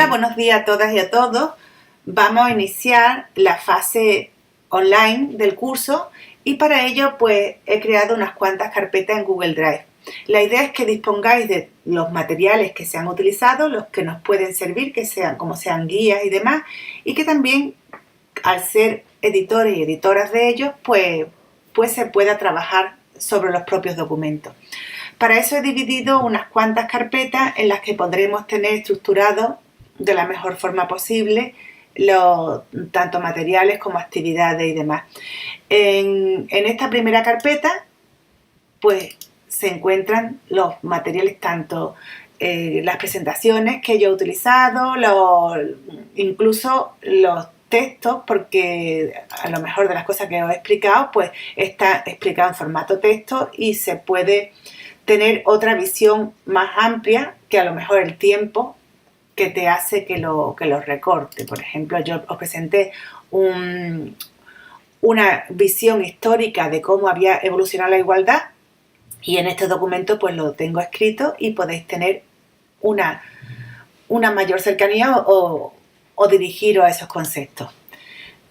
Hola, buenos días a todas y a todos. Vamos a iniciar la fase online del curso y para ello pues he creado unas cuantas carpetas en Google Drive. La idea es que dispongáis de los materiales que se han utilizado, los que nos pueden servir, que sean como sean guías y demás, y que también al ser editores y editoras de ellos pues se pueda trabajar sobre los propios documentos. Para eso he dividido unas cuantas carpetas en las que podremos tener estructurado de la mejor forma posible tanto materiales como actividades y demás. En esta primera carpeta pues se encuentran los materiales, tanto las presentaciones que yo he utilizado, incluso los textos, porque a lo mejor de las cosas que os he explicado pues está explicado en formato texto y se puede tener otra visión más amplia que a lo mejor el tiempo que te hace que lo recorte. Por ejemplo, yo os presenté una visión histórica de cómo había evolucionado la igualdad y en este documento pues lo tengo escrito y podéis tener una mayor cercanía o dirigiros a esos conceptos.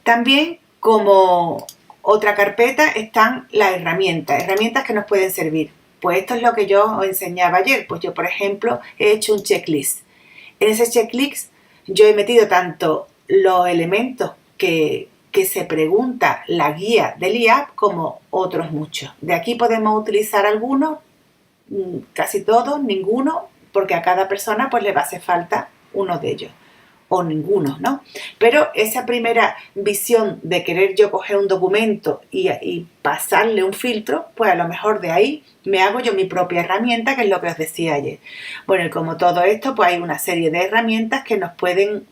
También, como otra carpeta, están las herramientas que nos pueden servir. Pues esto es lo que yo os enseñaba ayer. Pues yo, por ejemplo, he hecho un checklist. En ese checklist yo he metido tanto los elementos que se pregunta la guía del IAP como otros muchos. De aquí podemos utilizar algunos, casi todos, ninguno, porque a cada persona pues le va a hacer falta uno de ellos. O ninguno, ¿no? Pero esa primera visión de querer yo coger un documento y pasarle un filtro, pues a lo mejor de ahí me hago yo mi propia herramienta, que es lo que os decía ayer. Bueno, y como todo esto, pues hay una serie de herramientas que nos pueden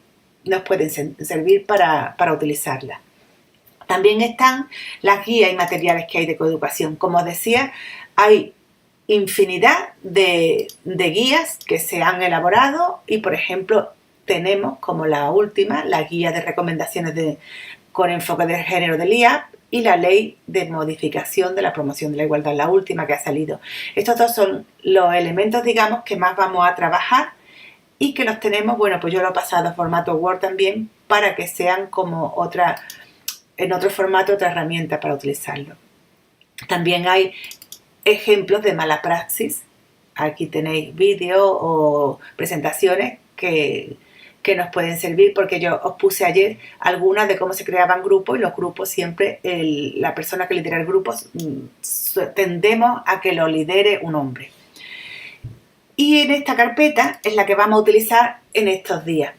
servir para utilizarlas. También están las guías y materiales que hay de coeducación. Como os decía, hay infinidad de guías que se han elaborado y, por ejemplo, tenemos como la última la guía de recomendaciones con enfoque de género del IAP y la ley de modificación de la promoción de la igualdad, la última que ha salido. Estos dos son los elementos, digamos, que más vamos a trabajar y que los tenemos, bueno, pues yo lo he pasado a formato Word también para que sean como en otro formato, otra herramienta para utilizarlo. También hay ejemplos de mala praxis. Aquí tenéis vídeos o presentaciones que nos pueden servir, porque yo os puse ayer algunas de cómo se creaban grupos y los grupos siempre, la persona que lidera el grupo, tendemos a que lo lidere un hombre. Y en esta carpeta es la que vamos a utilizar en estos días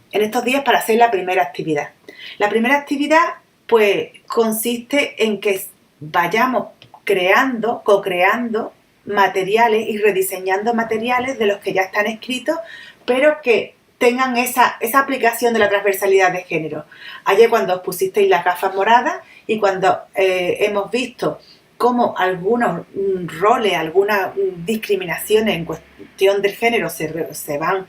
para hacer la primera actividad. La primera actividad pues consiste en que vayamos co-creando materiales y rediseñando materiales de los que ya están escritos, pero que tengan esa aplicación de la transversalidad de género. Ayer, cuando os pusisteis las gafas moradas y cuando hemos visto cómo algunos roles, algunas discriminaciones en cuestión del género se van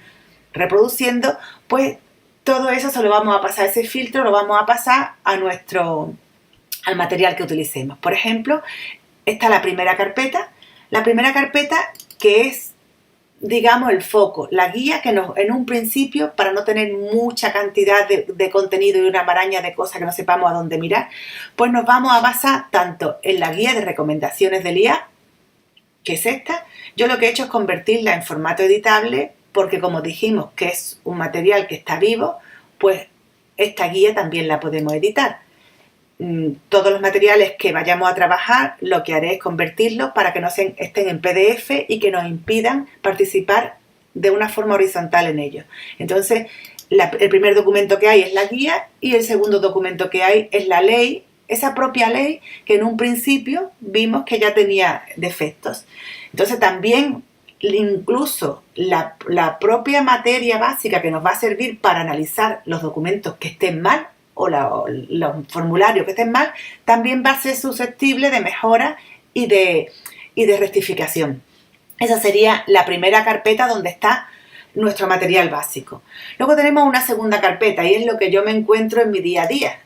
reproduciendo, pues todo eso se lo vamos a pasar, ese filtro lo vamos a pasar al material que utilicemos. Por ejemplo, está la primera carpeta que es, digamos, el foco, la guía que en un principio, para no tener mucha cantidad de contenido y una maraña de cosas que no sepamos a dónde mirar, pues nos vamos a basar tanto en la guía de recomendaciones del IA, que es esta. Yo lo que he hecho es convertirla en formato editable, porque como dijimos que es un material que está vivo, pues esta guía también la podemos editar. Todos los materiales que vayamos a trabajar, lo que haré es convertirlos para que no estén en PDF y que nos impidan participar de una forma horizontal en ellos. Entonces, el primer documento que hay es la guía y el segundo documento que hay es la ley, esa propia ley que en un principio vimos que ya tenía defectos. Entonces, también incluso la propia materia básica que nos va a servir para analizar los documentos que estén mal o los formularios que estén mal, también va a ser susceptible de mejora y de rectificación. Esa sería la primera carpeta donde está nuestro material básico. Luego tenemos una segunda carpeta y es lo que yo me encuentro en mi día a día.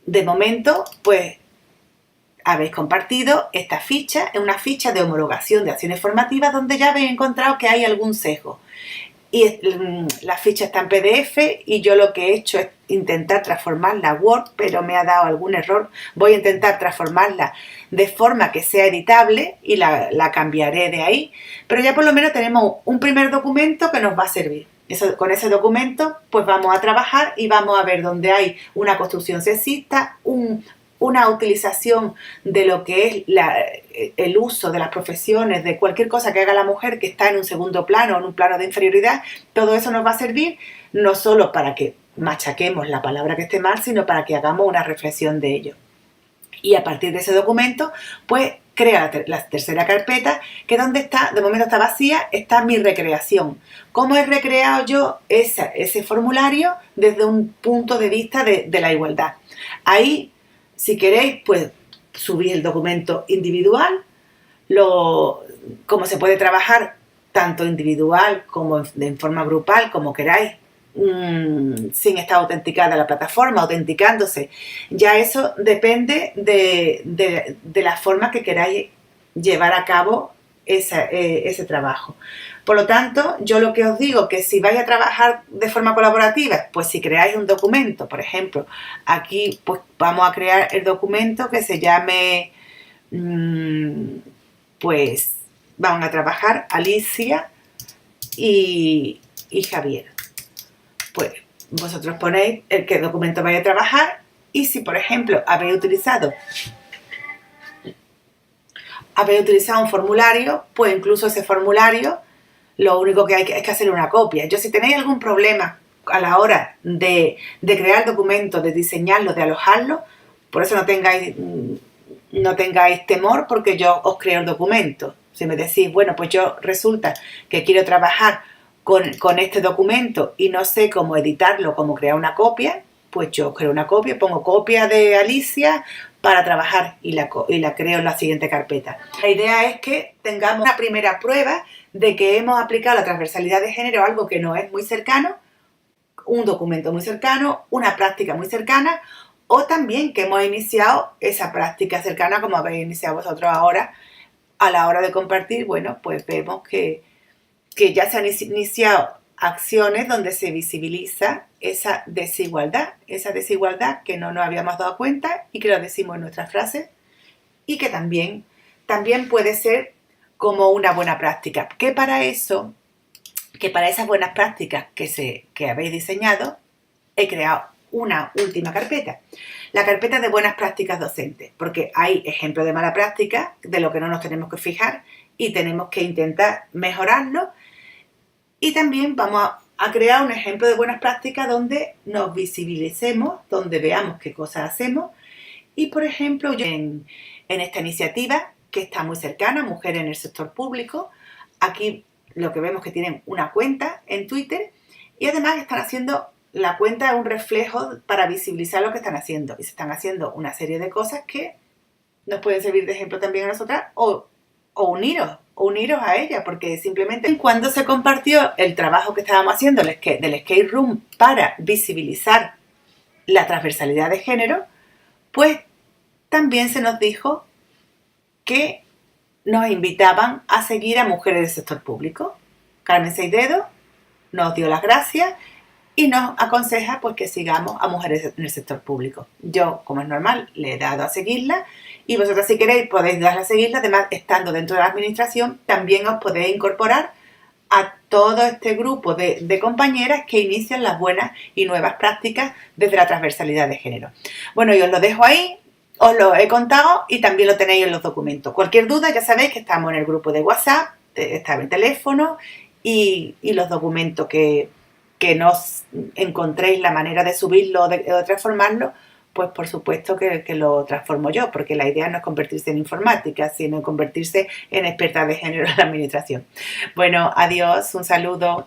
De momento, pues habéis compartido esta ficha, es una ficha de homologación de acciones formativas donde ya habéis encontrado que hay algún sesgo. y la ficha está en PDF y yo lo que he hecho es intentar transformarla a Word, pero me ha dado algún error. Voy a intentar transformarla de forma que sea editable y la cambiaré de ahí, pero ya por lo menos tenemos un primer documento que nos va a servir. Con ese documento pues vamos a trabajar y vamos a ver dónde hay una construcción sexista, una utilización de lo que es el uso de las profesiones, de cualquier cosa que haga la mujer que está en un segundo plano o en un plano de inferioridad. Todo eso nos va a servir no solo para que machaquemos la palabra que esté mal, sino para que hagamos una reflexión de ello. Y a partir de ese documento, pues crea la tercera carpeta, que donde está, de momento está vacía, está mi recreación. ¿Cómo he recreado yo ese formulario desde un punto de vista de la igualdad? Ahí, si queréis, pues subís el documento individual, cómo se puede trabajar tanto individual como en forma grupal, como queráis, sin estar autenticada la plataforma, autenticándose. Ya eso depende de la forma que queráis llevar a cabo ese trabajo. Por lo tanto, yo lo que os digo que si vais a trabajar de forma colaborativa, pues si creáis un documento, por ejemplo, aquí pues vamos a crear el documento que se llame, pues van a trabajar Alicia y Javier. Pues vosotros ponéis el que documento vais a trabajar y si, por ejemplo, habéis utilizado un formulario, pues incluso ese formulario lo único que hay es que hacer una copia. Yo, si tenéis algún problema a la hora de crear documentos, de diseñarlo, de alojarlo, por eso no tengáis temor, porque yo os creo el documento. Si me decís, bueno, pues yo resulta que quiero trabajar con este documento y no sé cómo editarlo, cómo crear una copia, pues yo creo una copia, pongo copia de Alicia para trabajar y la creo en la siguiente carpeta. La idea es que tengamos una primera prueba de que hemos aplicado la transversalidad de género, algo que no es muy cercano, un documento muy cercano, una práctica muy cercana, o también que hemos iniciado esa práctica cercana como habéis iniciado vosotros ahora. A la hora de compartir, bueno, pues vemos que ya se han iniciado acciones donde se visibiliza esa desigualdad que no nos habíamos dado cuenta y que lo decimos en nuestras frases y que también puede ser como una buena práctica. Que para esas buenas prácticas que habéis diseñado, he creado una última carpeta. La carpeta de buenas prácticas docentes, porque hay ejemplos de mala práctica, de lo que no nos tenemos que fijar y tenemos que intentar mejorarlo. Y también vamos a crear un ejemplo de buenas prácticas donde nos visibilicemos, donde veamos qué cosas hacemos. Y, por ejemplo, yo en esta iniciativa, que está muy cercana, Mujeres en el Sector Público, aquí lo que vemos es que tienen una cuenta en Twitter y además están haciendo, la cuenta es un reflejo para visibilizar lo que están haciendo. Y se están haciendo una serie de cosas que nos pueden servir de ejemplo también a nosotras o uniros a ella, porque simplemente cuando se compartió el trabajo que estábamos haciendo del Skate Room para visibilizar la transversalidad de género, pues también se nos dijo que nos invitaban a seguir a Mujeres del Sector Público. Carmen Seidedo nos dio las gracias y nos aconseja pues que sigamos a Mujeres en el Sector Público. Yo, como es normal, le he dado a seguirla y vosotras, si queréis, podéis darle a seguirla. Además, estando dentro de la administración, también os podéis incorporar a todo este grupo de compañeras que inician las buenas y nuevas prácticas desde la transversalidad de género. Bueno, yo os lo dejo ahí, os lo he contado y también lo tenéis en los documentos. Cualquier duda, ya sabéis que estamos en el grupo de WhatsApp, está mi teléfono y los documentos que no encontréis la manera de subirlo o de transformarlo, pues por supuesto que lo transformo yo, porque la idea no es convertirse en informática, sino en convertirse en experta de género en la administración. Bueno, adiós, un saludo.